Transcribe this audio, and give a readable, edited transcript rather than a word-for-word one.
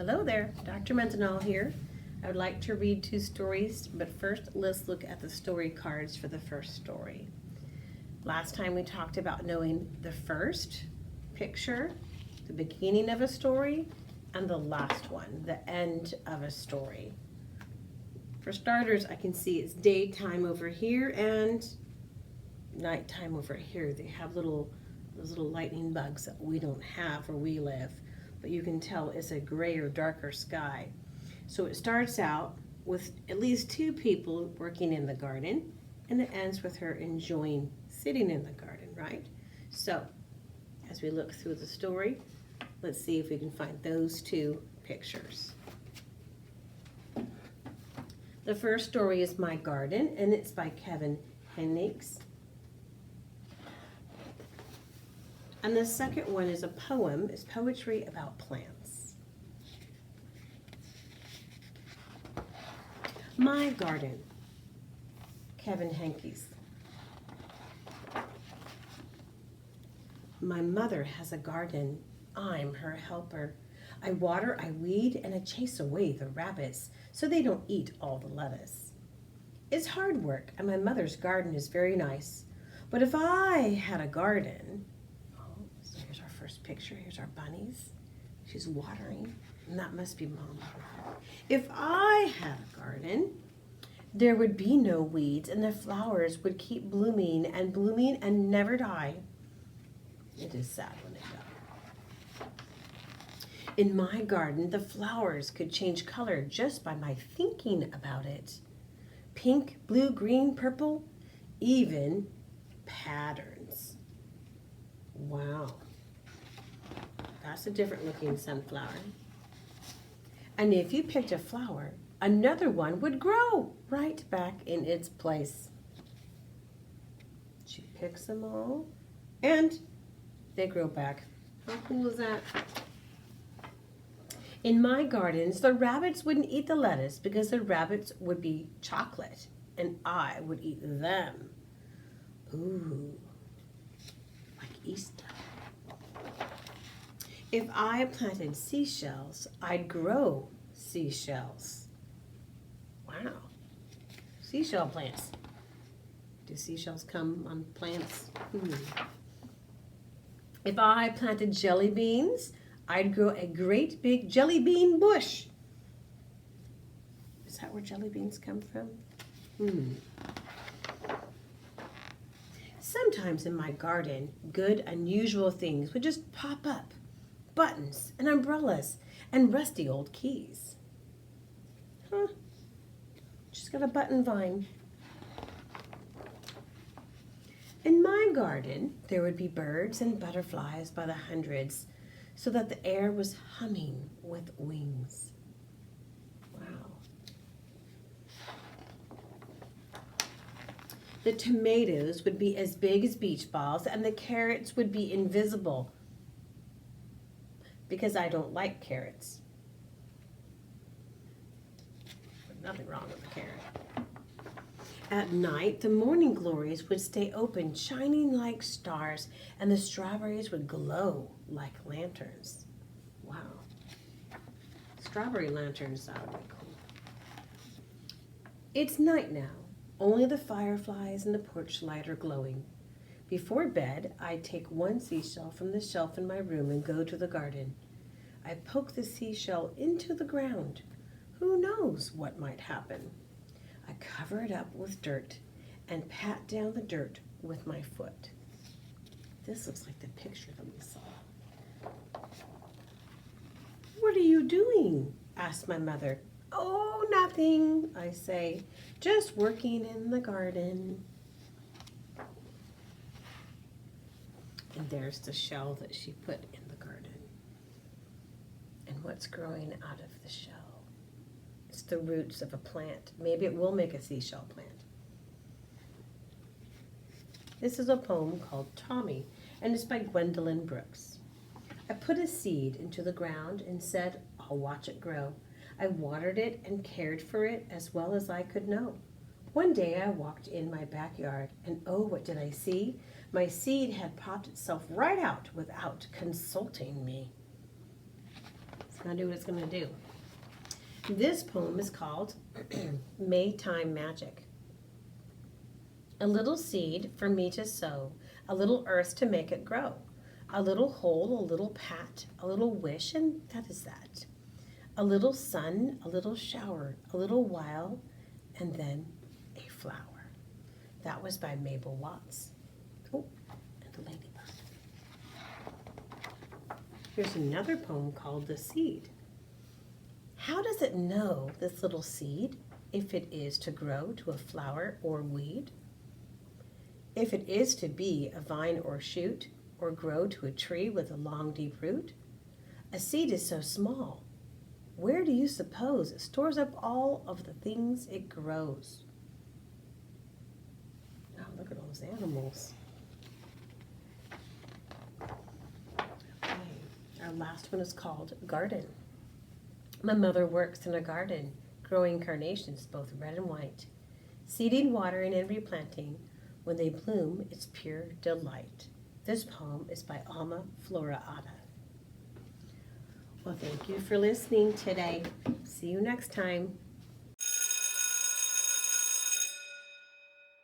Hello there, Dr. Mendenall here. I would like to read two stories, but first let's look at the story cards for the first story. Last time we talked about knowing the first picture, the beginning of a story, and the last one, the end of a story. For starters, I can see it's daytime over here and nighttime over here. They have those little lightning bugs that we don't have where we live, but you can tell it's a gray or darker sky. So it starts out with at least two people working in the garden, and it ends with her enjoying sitting in the garden, right? So as we look through the story, let's see if we can find those two pictures. The first story is My Garden, and it's by Kevin Hennigs. And the second one is a poem. It's poetry about plants. My Garden, Kevin Hennigs. My mother has a garden. I'm her helper. I water, I weed, and I chase away the rabbits so they don't eat all the lettuce. It's hard work, and my mother's garden is very nice. But if I had a garden... So here's our first picture. Here's our bunnies. She's watering, and that must be Mom. If I had a garden, there would be no weeds, and the flowers would keep blooming and never die. It is sad when they die. In my garden, the flowers could change color just by my thinking about it. Pink, blue, green, purple, even patterns. Wow. That's a different looking sunflower. And if you picked a flower, another one would grow right back in its place. She picks them all, and they grow back. How cool is that? In my gardens, the rabbits wouldn't eat the lettuce because the rabbits would be chocolate, and I would eat them. Ooh, like Easter. If I planted seashells, I'd grow seashells. Wow. Seashell plants. Do seashells come on plants? If I planted jelly beans, I'd grow a great big jelly bean bush. Is that where jelly beans come from? Sometimes in my garden, good, unusual things would just pop up. Buttons and umbrellas and rusty old keys. She's got a button vine. In my garden, there would be birds and butterflies by the hundreds, so that the air was humming with wings. Wow. The tomatoes would be as big as beach balls, and the carrots would be invisible, because I don't like carrots. There's nothing wrong with a carrot. At night, the morning glories would stay open, shining like stars, and the strawberries would glow like lanterns. Wow. Strawberry lanterns, that would be cool. It's night now. Only the fireflies and the porch light are glowing. Before bed, I'd take one seashell from the shelf in my room and go to the garden. I poke the seashell into the ground. Who knows what might happen? I cover it up with dirt and pat down the dirt with my foot. This looks like the picture that we saw. What are you doing? Asked my mother. Oh, nothing, I say. Just working in the garden. And there's the shell that she put in the garden. And what's growing out of the shell? It's the roots of a plant. Maybe it will make a seashell plant. This is a poem called Tommy, and it's by Gwendolyn Brooks. I put a seed into the ground and said, I'll watch it grow. I watered it and cared for it as well as I could know. One day I walked in my backyard, and oh, what did I see? My seed had popped itself right out without consulting me. Now do what it's going to do. This poem is called Maytime Magic. A little seed for me to sow, a little earth to make it grow, a little hole, a little pat, a little wish, and that is that. A little sun, a little shower, a little while, and then a flower. That was by Mabel Watts. Oh, and the ladybug. Here's another poem called The Seed. How does it know, this little seed, if it is to grow to a flower or weed? If it is to be a vine or shoot, or grow to a tree with a long deep root? A seed is so small. Where do you suppose it stores up all of the things it grows? Oh, look at all those animals. Okay. Our last one is called Garden. My mother works in a garden, growing carnations, both red and white. Seeding, watering, and replanting. When they bloom, it's pure delight. This poem is by Alma Flora Ada. Well, thank you for listening today. See you next time.